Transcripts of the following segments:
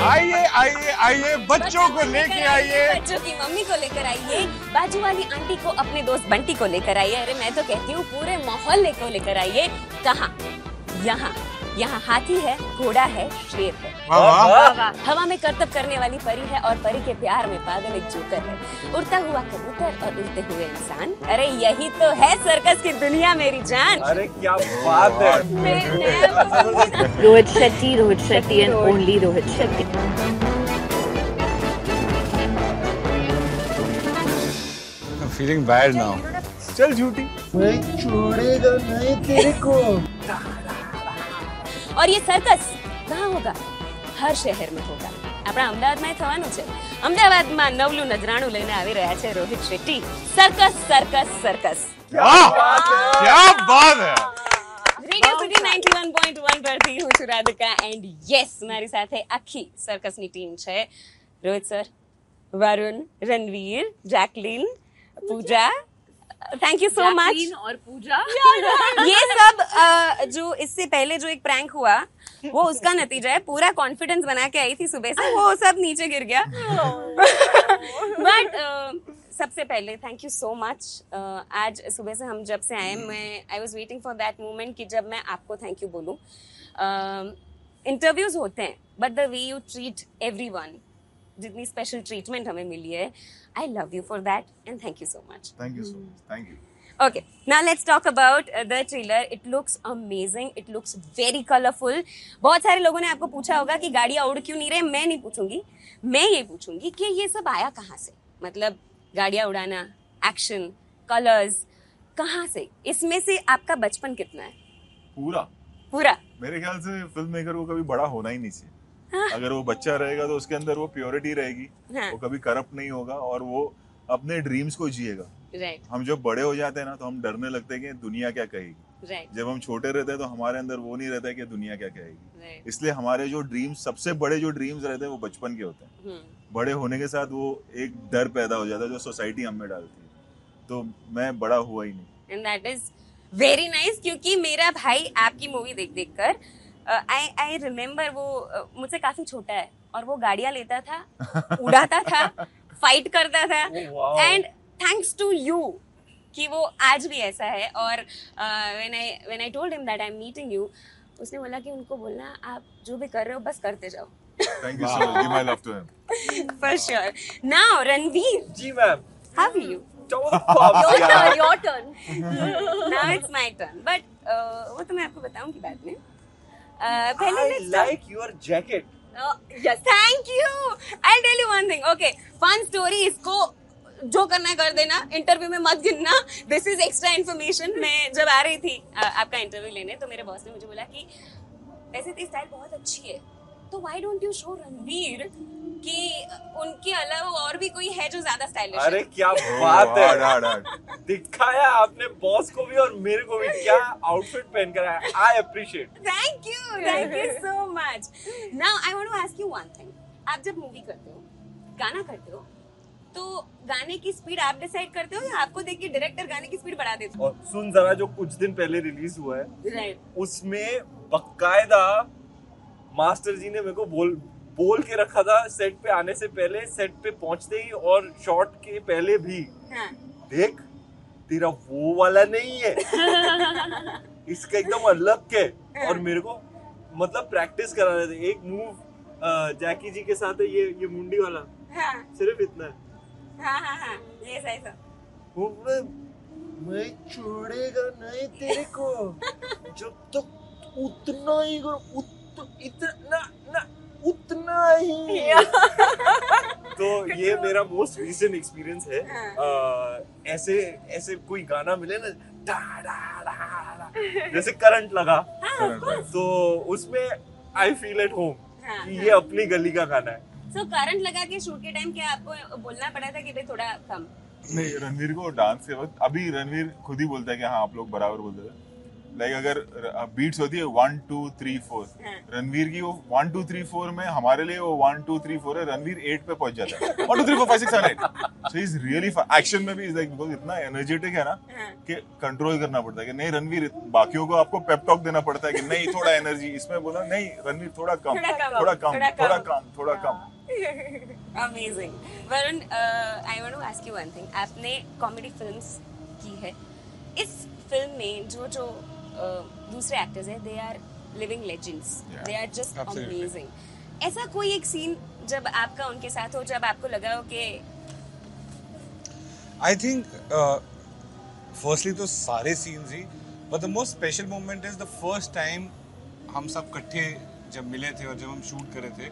आइए आइए आइए, बच्चों को लेके आइए, बच्चों की मम्मी को लेकर आइए, बाजू वाली आंटी को, अपने दोस्त बंटी को लेकर आइए। अरे मैं तो कहती हूँ पूरे मोहल्ले को लेकर आइए। कहाँ? यहाँ यहाँ हाथी है, घोड़ा है, शेर है। वाह वाह। हवा में करतब करने वाली परी है और परी के प्यार में पागल एक जोकर है। उड़ता हुआ कबूतर और उड़ते हुए इंसान। अरे यही तो है सर्कस की दुनिया मेरी जान। अरे क्या बात है। Rohit Shetty and only Rohit Shetty. I'm feeling bad now. चल झूठी। मैं छोड़ेगा नहीं तेरे को। और ये सर्कस कहाँ होगा? हर शहर में होगा। આપણા અમદાવાદમાં થવાનું છે। અમદાવાદમાં નવલું નજરાણું લઈને આવી રહ્યા છે Rohit Shetty. Circus circus circus. क्या बात है। રેડિયો સિટી 91.1 પરથી હું છું રાધિકા એન્ડ યસ મારી સાથે આખી સર્કસની ટીમ છે। Rohit sir, Varun, Ranveer, Jacqueline, Pooja, thank you so much. और पूजा ये सब जो इससे पहले जो एक प्रैंक हुआ वो उसका नतीजा है। पूरा कॉन्फिडेंस बना के आई थी सुबह से, वो सब नीचे गिर गया। बट सबसे पहले थैंक यू सो मच। आज सुबह से हम जब से आए, मैं I was waiting for that moment कि जब मैं आपको थैंक यू बोलूँ। इंटरव्यूज होते हैं but the way you treat everyone, जितनी स्पेशल ट्रीटमेंट हमें मिली है, I love you for that and thank you so much. Thank you so much. Thank you. Okay, now let's talk about the trailer. It looks amazing. It looks very colorful. बहुत सारे लोगों ने आपको पूछा होगा कि गाड़ियाँ उड़ क्यों नहीं रहे। मैं नहीं पूछूंगी, मैं ये पूछूंगी कि ये सब आया कहाँ से। मतलब गाड़ियाँ उड़ाना, एक्शन, कलर्स, कहाँ से? इसमें से आपका बचपन कितना है? पूरा। मेरे ख्याल से फिल्म मेकर को कभी बड़ा होना ही नहीं चाहिए। अगर वो बच्चा रहेगा तो उसके अंदर वो प्योरिटी रहेगी। हाँ। वो कभी करप्ट नहीं होगा और वो अपने ड्रीम्स को जिएगा। राइट हम जब बड़े हो जाते हैं ना तो हम डरने लगते हैं कि दुनिया क्या कहेगी। राइट जब हम छोटे रहते हैं तो हमारे अंदर वो नहीं रहता है कि दुनिया क्या कहेगी। राइट। इसलिए हमारे जो ड्रीम्स, सबसे बड़े जो ड्रीम्स रहते हैं वो बचपन के होते हैं। बड़े होने के साथ वो एक डर पैदा हो जाता है जो सोसाइटी हम में डालती है। तो मैं बड़ा हुआ ही नहीं। And that is very nice, क्योंकि मेरा भाई आपकी मूवी देख कर आई रिमेम्बर वो मुझसे काफी छोटा है और वो गाड़ियां लेता था, उड़ाता था, फाइट करता था। एंड थैंक्स टू यू कि वो आज भी ऐसा है। और when I told him that I am meeting you, उसने बोला कि उनको बोलना आप जो भी कर रहे हो बस करते जाओ। Thank you so much. Give my love to him. For sure. Now Ranveer, ji ma'am. how are you? your turn Now it's my turn. But वो तो मैं आपको बताऊंगी बाद में। पहले I let's like your jacket. yes, thank you. I'll tell you one thing. Okay, fun story. इसको जो करना है कर देना, इंटरव्यू में मत गिनना। This is extra information. मैं जब आ रही थी आपका इंटरव्यू लेने तो मेरे बॉस ने मुझे बोला कि वैसे तेरी स्टाइल बहुत अच्छी है, तो why don't you show Ranveer कि उनके अलावा और भी कोई है जो ज्यादा स्टाइलिश है। अरे क्या बात है। Hard. दिखाया आपने बॉस को भी और मेरे को भी, क्या आउटफिट पहन कर आया। I appreciate. Thank you so much. Now I want to ask you one thing. आप जब मूवी करते हो, गाना करते हो, तो गाने की स्पीड आप डिसाइड करते हो या आपको देख के डायरेक्टर गाने की स्पीड बढ़ा देते हो? और सुन जरा, जो कुछ दिन पहले रिलीज हुआ है, राइट, उसमें बकायदा मास्टर जी ने मेरे को बोल के रखा था सेट पे आने से पहले, सेट पे पहुंचते ही और शॉट के पहले भी, हाँ। देख तेरा वो वाला नहीं है, इसका एकदम अलग है। और मेरे को मतलब प्रैक्टिस करा रहे थे। एक मूव जैकी जी के साथ है, ये मुंडी वाला, हाँ, सिर्फ इतना है। हाँ, ये सही सा। मैं छोड़ेगा नहीं तेरे को जब तक उतना ही उतना ही। तो ये मेरा मोस्ट रीसेंट एक्सपीरियंस है। ऐसे कोई गाना मिले ना, डा डा डा डा, जैसे करंट लगा, तो उसमें आई फील एट होम कि ये अपनी गली का गाना है। So, करंट लगा के शूट के टाइम क्या आपको बोलना पड़ा था कि भाई थोड़ा कम? नहीं, रणवीर को डांस के वक्त, अभी रणवीर खुद ही बोलता है कि हाँ आप लोग बराबर बोलते थे, लाइक अगर बीट्स होती है 1 2 3 4, रणवीर की वो 1 2 3 4 में हमारे लिए वो 1 2 3 4 है, रणवीर 8 पे पहुंच जाता है 1 2 3 4 5 6 7 8। सो इज रियली एक्शन में भी इज लाइक बिकॉज इतना एनर्जेटिक है ना कि कंट्रोल करना पड़ता है कि नहीं रणवीर, बाकियों को आपको पेप टॉक देना पड़ता है कि नहीं थोड़ा एनर्जी, इसमें बोला नहीं रणवीर थोड़ा कम थोड़ा कम थोड़ा कम थोड़ा कम। Amazing. Varun, I want to ask you one thing. आपने कॉमेडी फिल्म्स की है, इस फिल्म में जो दूसरे एक्टर्स हैं, they are living legends. Yeah. They are just Absolutely. amazing. ऐसा कोई एक सीन जब आपका उनके साथ हो, जब आपको लगा हो कि I think firstly तो सारे scenes he, but the most special moment is the first time हम सब इकट्ठे जब मिले थे और जब हम शूट करे थे,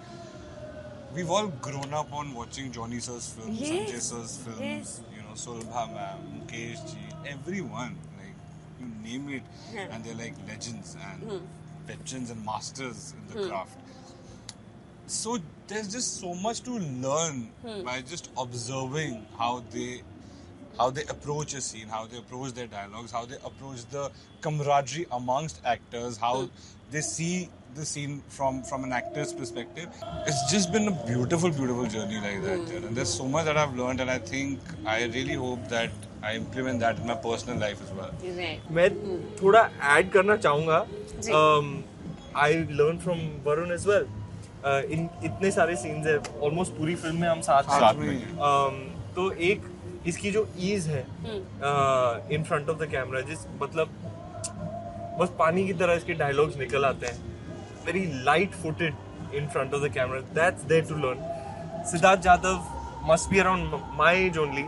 we've all grown up on watching Johnny sir's films, Yes. Sanjay sir's films, Yes. you know, Sulbha ma'am, Mukesh ji, everyone, like you name it, and they're like legends and veterans and masters in the craft. So there's just so much to learn by just observing how they approach a scene, how they approach their dialogues, how they approach the camaraderie amongst actors, how they see the scene from an actor's perspective. It's just been a beautiful journey like that, and there's so much that I've learned, and I think I really hope that I implement that in my personal life as well. मैं थोड़ा add करना चाहूँगा. जी. I learned from Varun as well. इन इतने सारे scenes है, almost पूरी film में हम साथ में. तो एक इसकी जो ईज है इन फ्रंट ऑफ द कैमरा, मतलब बस पानी की तरह इसके डायलॉग्स निकल आते हैं, very light footed in front of the camera. That's there to learn. Siddharth Jadhav must be around my age only.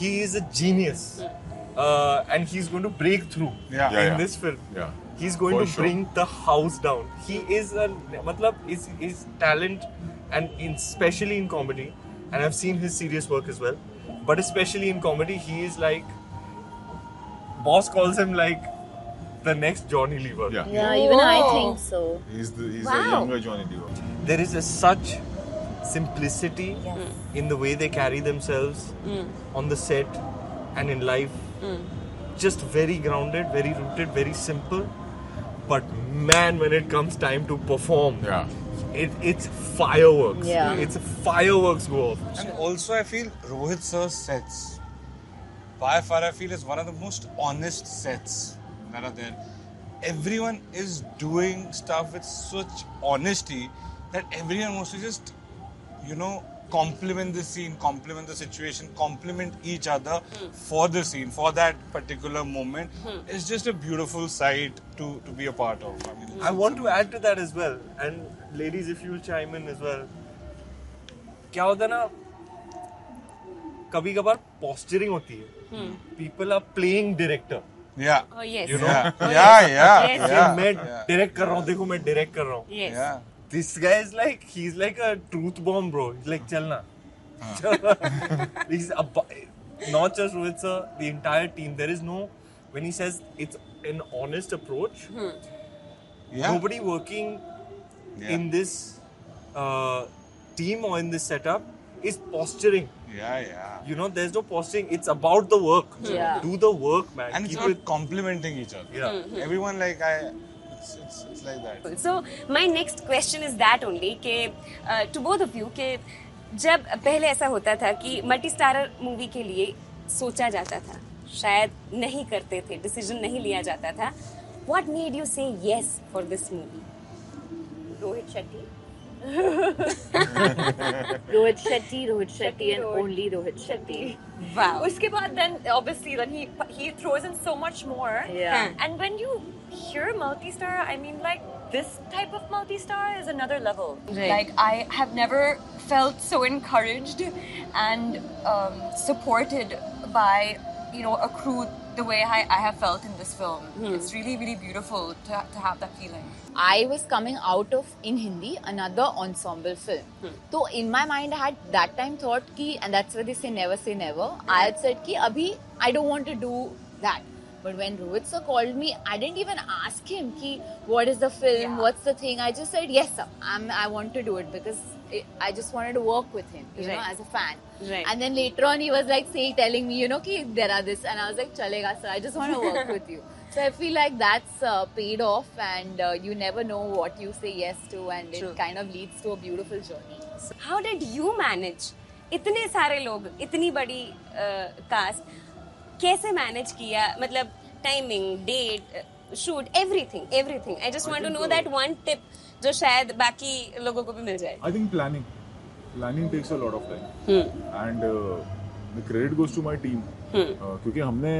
He is a genius, and he's going to break through in this film. Yeah. He's going For to sure. bring the house down. He is matlab his talent, and especially in comedy, and I've seen his serious work as well, but especially in comedy, he is like, boss calls him like the next Johnny Lever. Yeah. Yeah, even I Whoa. think so. He's Wow. a younger Johnny Lever. There is such simplicity in the way they carry themselves on the set and in life. Just very grounded, very rooted, very simple. But man, when it comes time to perform, it's fireworks. Yeah. It's fireworks go off. And also I feel Rohit sir's sets, by far I feel, is one of the most honest sets that are there. Everyone is doing stuff with such honesty that everyone wants to just, you know, compliment the scene, compliment the situation, compliment each other for the scene, for that particular moment. It's just a beautiful sight to be a part of. I mean, I want to add to that as well. And ladies, if you'll chime in as well. क्या होता है ना, कभी कभार posturing होती है. People are playing director. yeah. oh yes, You know? Yeah. Yes. Yeah. मैं direct कर रहा हूँ, देखो मैं direct कर रहा हूँ. yes. Yeah. This guy is like, he's like a truth bomb, bro. He's like, chalna. He's not just Rohit sir, the entire team. There is no, when he says it's an honest approach, Yeah. nobody working in this team or in this setup is posturing. Yeah. You know, there's no posturing. It's about the work. Yeah. Do the work, man. And it's Keep not complimenting each other. Yeah. Everyone like it's like that. So my next question is that only कि to both of you कि जब पहले ऐसा होता था कि multi starrer movie के लिए सोचा जाता था, शायद नहीं करते थे, डिसीजन नहीं लिया जाता था. What made you say yes for this movie? Rohit Shetty. Rohit Shetty, and only Rohit Shetty. Wow. उसके बाद then obviously then he throws in so much more. Yeah. And when you hear multi-star, I mean like this type of multi-star is another level. Right. Like I have never felt so encouraged and supported by, you know, a crew the way I have felt in this film. It's really, really beautiful to have that feeling. I was coming out of, in Hindi, another ensemble film. So in my mind, I had that time thought ki, and that's why they say never. I had said ki, abhi, I don't want to do that. But when Rohit sir called me, I didn't even ask him ki, what is the film, what's the thing. I just said, yes sir, I want to do it because I just wanted to work with him, you know, as a fan. Right. And then later on, he was like telling me, you know, ki there are this, and I was like, chalega sir, I just want to work with you. So I feel like that's paid off, and you never know what you say yes to, and True. it kind of leads to a beautiful journey. How did you manage इतने सारे लोग, इतनी बड़ी cast, कैसे manage किया? मतलब timing, date, shoot, everything everything. I just want to know that one tip जो शायद बाकी लोगों को भी मिल जाए. I think planning takes a lot of time, and the credit goes to my team. क्योंकि हमने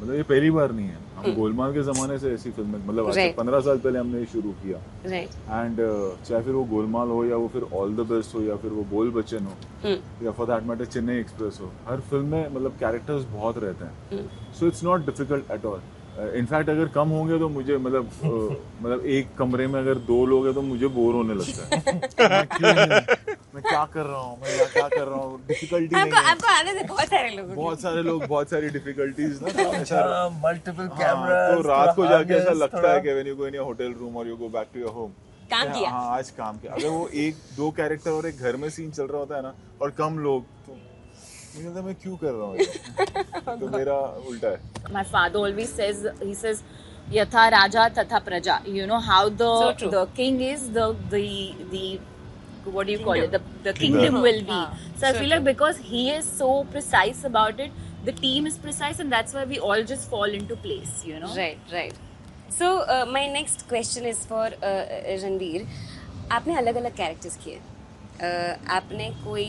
मतलब ये पहली बार नहीं है, हम गोलमाल के जमाने से ऐसी फिल्में मतलब आज से Right. 15 साल पहले हमने ये शुरू किया. राइट. एंड चाहे फिर वो गोलमाल हो या वो फिर ऑल द बेस्ट हो या फिर वो बोल बच्चन हो या for that matter Chennai express हो, हर फिल्म में मतलब कैरेक्टर्स बहुत रहते हैं. So it's not difficult at all. In fact अगर कम होंगे तो मुझे मतलब एक कमरे में अगर 2 लोग हैं तो मुझे बोर होने लगता है. मैं क्या कर रहा हूँ, मैं क्या कर रहा हूँ, डिफिकल्टी नहीं है. आपको आदत है बहुत सारे लोगों की. बहुत सारे लोग, बहुत सारी डिफिकल्टीज ना, तो ऐसा मल्टीपल हाँ, कैमरास. तो रात को जाके ऐसा लगता है कि when you go in your hotel room और you go back to your home, काम किया. हाँ आज काम किया. अगर वो 1-2 कैरेक्टर और एक घर में सीन चल रहा होता है ना और कम लोग, तो मुझे लगता है मैं क्यों कर रहा हूँ ये? तो मेरा उल्टा है. My father always says yatha raja tatha praja. You know how So true. the king is, the what do you call it, the kingdom will be. So I feel like because he is so precise about it, the team is precise, and that's why we all just fall into place, you know. Right. So my next question is for Ranveer. आपने अलग अलग characters किए. आपने कोई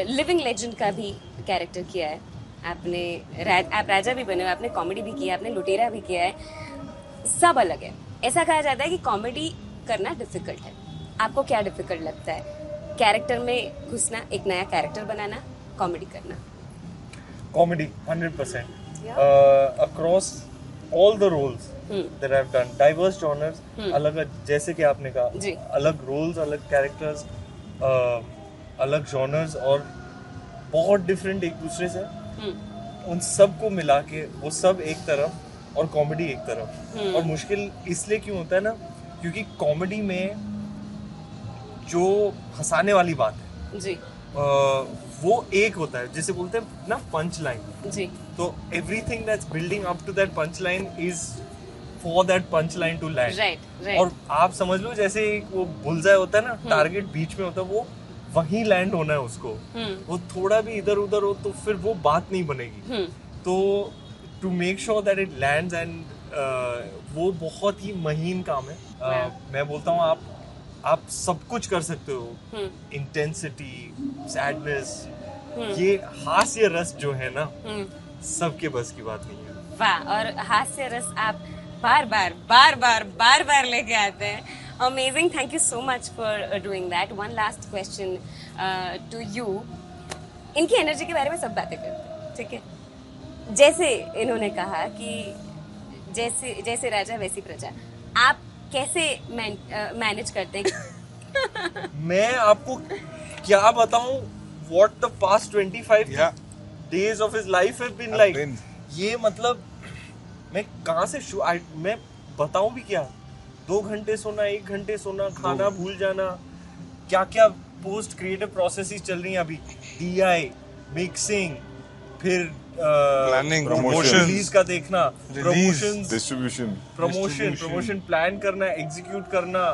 living legend का भी character किया है. आप राजा भी बने हो, आपने कॉमेडी भी किया, आपने लुटेरा भी किया है. सब अलग है. ऐसा कहा जाता है कि कॉमेडी करना डिफिकल्ट है. आपको क्या डिफिकल्ट लगता है? कैरेक्टर में घुसना, एक नया कैरेक्टर बनाना, कॉमेडी करना? Comedy, 100%. Across all the roles that I've done, diverse genres, अलग जैसे कि आपने जी. कहा, अलग roles, अलग characters, अलग genres और बहुत different एक दूसरे से. उन सबको मिला के वो सब एक तरफ और कॉमेडी एक तरफ. और मुश्किल इसलिए क्यों होता है ना, क्योंकि कॉमेडी में जो हंसाने वाली बात है जी. वो एक होता है, जैसे बोलते हैं ना पंच लाइन. जी. तो everything that's building up to that punch line is for that punch line to land. Right. और आप समझ लो जैसे एक वो बुलजाय होता है ना, टारगेट बीच में होता है, वो वहीं लैंड होना है उसको. वो थोड़ा भी इधर उधर हो तो फिर वो बात नहीं बनेगी. तो to make sure that it lands and वो बहुत ही महीन काम है. मैं बोलता हूँ आप सब कुछ कर सकते हो. इंटेंसिटी, सैडनेस, ये हास्य रस जो है ना, सबके बस की बात नहीं है. वाह. और हास्य रस आप बार बार लेके आते हैं. Amazing. Thank you so much for doing that. One last question to you. इनकी एनर्जी के बारे में सब बातें करते हैं, ठीक है? जैसे इन्होंने कहा कि जैसे राजा वैसी प्रजा. आप कैसे मैनेज करते हैं? मैं आपको क्या बताऊं what the past 25 days of his life have been like. ये मतलब मैं कहाँ से मैं बताऊं भी क्या? 2 घंटे सोना, 1 घंटे सोना, खाना भूल जाना, क्या क्या पोस्ट क्रिएटिव प्रोसेसेस चल रही हैं अभी. DI, मिक्सिंग, फिर प्लानिंग, promotions, रिलीज का देखना, प्रमोशंस, डिस्ट्रीब्यूशन प्लान करना, एग्जीक्यूट करना,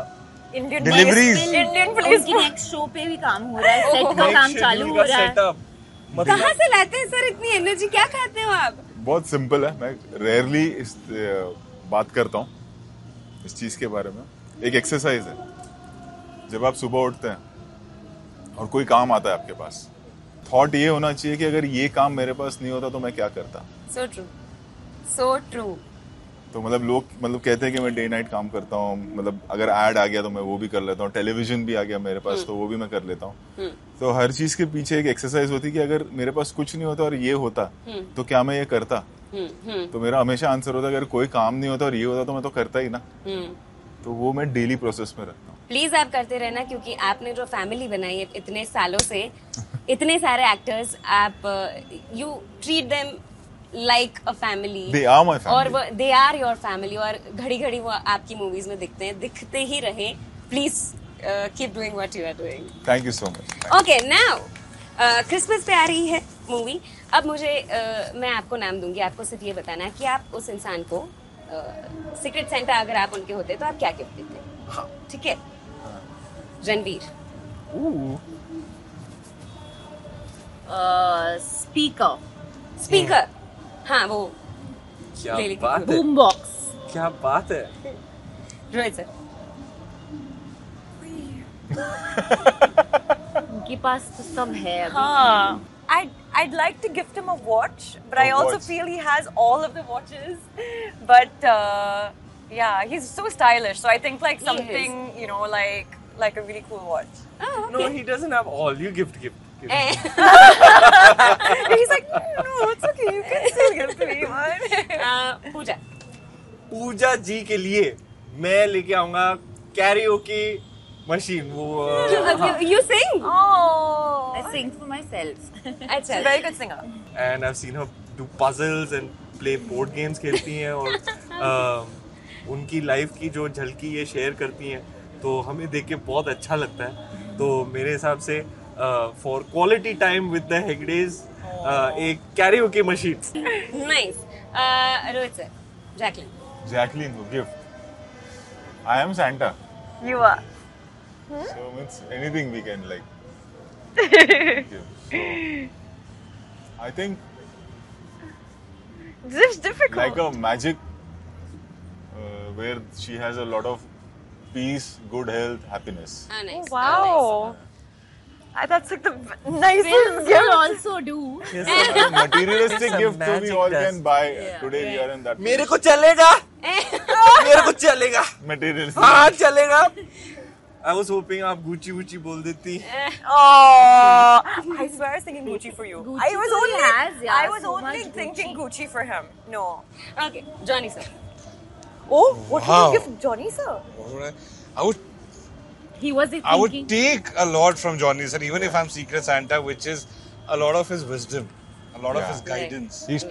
Indian Deliveries. Indian police. उनकी नेक्स्ट शो पे भी काम हो रहा है, सेट का काम चालू हो रहा है. सेटअप. कहाँ से लाते हैं सर इतनी एनर्जी? क्या खाते हो आप? बहुत सिंपल है. मैं रेयरली इस बात करता हूँ इस चीज के बारे में. एक एक्सरसाइज है. जब आप सुबह उठते हैं और कोई काम आता है आपके पास, थॉट ये होना चाहिए कि अगर ये काम मेरे पास नहीं होता तो मैं क्या करता. So true. तो मतलब लोग कहते हैं कि मैं डे नाइट काम करता हूँ. मतलब अगर ऐड आ गया तो मैं वो भी कर लेता हूँ, टेलीविजन भी आ गया मेरे पास तो वो भी मैं कर लेता हूँ. तो हर चीज के पीछे एक एक्सरसाइज होती है कि अगर मेरे पास कुछ नहीं होता और ये होता तो क्या मैं ये करता. तो मेरा हमेशा आंसर होता है अगर कोई काम नहीं होता और ये होता तो मैं तो करता ही ना. तो वो मैं डेली प्रोसेस में रखता हूँ. प्लीज आप करते रहना, क्योंकि आपने जो फैमिली बनाई है इतने सालों से, इतने सारे एक्टर्स, आप you treat them like a family. They are my family. और they are your family. और घड़ी घड़ी वो आपकी मूवीज में दिखते हैं, दिखते ही रहे. Please keep doing what you are doing. Thank you so much. Okay, now Christmas पे आ रही है मूवी. अब मुझे मैं आपको नाम दूंगी, आपको सिर्फ ये बताना है कि आप उस इंसान को सीक्रेट सेंटा अगर आप उनके होते तो आप क्या गिफ्ट देते? ठीक है, रणवीर। स्पीकर, हाँ वो क्या ले लेके बात है, बूम बॉक्स। क्या बात है। रोहित सर। उनके पास तो सब है अभी। Huh. I'd like to gift him a watch, but I A also watch. feel he has all of the watches. But yeah, he's so stylish. So I think like He something, you know, like a really cool watch. No, he doesn't have all. You gift. He's like, no, it's okay. You can still gift me one. पूजा। पूजा जी के लिए मैं लेके आऊंगा karaoke machine. वो You sing? Oh, I sing for myself. अच्छा, she's a very good singer. and I've seen her do puzzles and play board games खेलती हैं और उनकी लाइफ की जो झलकी ये शेयर करती हैं तो हमें देख के बहुत अच्छा लगता है। तो मेरे हिसाब से for quality time with the Hegdes एक karaoke machine. Nice. Rohit sir. Jacqueline. Jacqueline को gift. I am Santa, You are. so it's anything we can like give. So, I think This is difficult. like a magic where she has a lot of peace, good health, happiness. nice. Wow. That's like the nicest Films gift. will also do. Materialistic It's a gift so we magic all dust. can buy. Today we are in that. मेरे को चलेगा, मेरे को चलेगा, materialistic. हाँ चलेगा। I was hoping आप Gucci बोल देती। Oh, I swear I was thinking Gucci for you. Gucci I was so he only, has, yeah, I was so only much thinking Gucci. Gucci for him. No. Okay, Johnny sir. Oh, what Wow. would you give Johnny sir? What would He was I would thinking. take a lot from Johnny sir, even if I'm Secret Santa, which is a lot of his wisdom, a lot of Yeah. his guidance. He's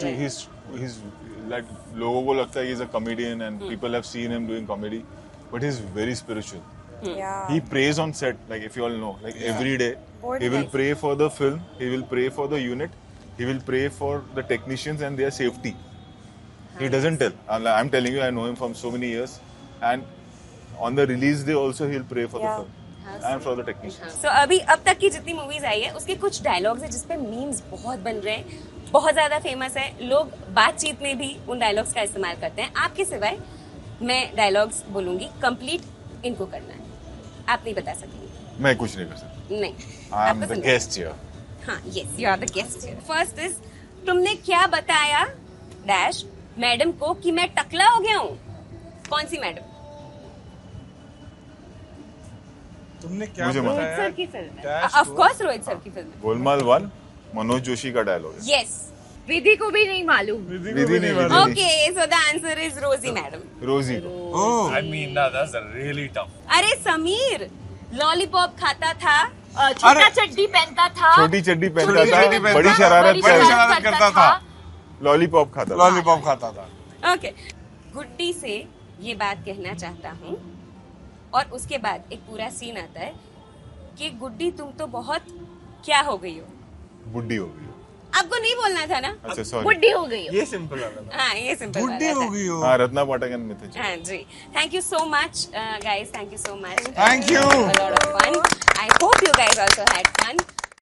like लोगों को लगता है he's a comedian and people have seen him doing comedy, but he's very spiritual. Yeah. He prays on set, like if you all know, like every day. Very He will nice. pray for the film, he will pray for the unit, he will pray for the technicians and their safety. He doesn't tell. I'm telling you, I know him from so many years. And on the release day also, he'll pray for the film and for the technicians. So अभी अब तक की जितनी movies आई है उसके कुछ dialogues हैं जिसपे मीम्स बहुत बन रहे हैं, बहुत ज्यादा फेमस है, लोग बातचीत में भी उन डायलॉग्स का इस्तेमाल करते हैं। आपके सिवाय मैं डायलॉग्स बोलूंगी, कंप्लीट इनको करना है, आप नहीं बता सकेंगे। मैं कुछ नहीं कर सकता. नहीं, I'm आपको the सुनना है। guest here. हाँ, yes, you are the guest here. First is, तुमने क्या बताया डैश मैडम को कि मैं टकला हो गया हूँ? कौन सी मैडम? तुमने क्या मुझे मालूम. रोहित सर की फिल्म है। Dash of course Rohit sir की फिल्म। गोलमाल 1 मनोज जोशी का डायलॉग है. Yes. विधि को भी नहीं मालूम। विधि नहीं. Okay, so the answer is Rosie madam. रोजी को. Oh, I mean, that's a really tough. अरे समीर लॉलीपॉप खाता था। छोटा चड्डी पहनता था। छोटी चड्डी पहनता छोटी चड्डी था, पहनता बड़ी था, शरारत बड़ी करता शरारत करता था। लॉलीपॉप खाता था. लॉलीपॉप खाता था. ओके, गुड्डी से ये बात कहना चाहता हूँ और उसके बाद एक पूरा सीन आता है कि गुड्डी तुम तो बहुत क्या हो गई हो। बुड्ढी हो गई. आपको नहीं बोलना था ना? अच्छा सॉरी. बुढ़ी हो गई हो। ये सिंपल है ना। हाँ, ये सिंपल बुढ़ी हो गई हो. हाँ, रत्ना पाठक एंड मिथुन. हाँ जी, thank you so much guys, thank you so much. Thank you. A lot of fun. I hope you guys also had fun.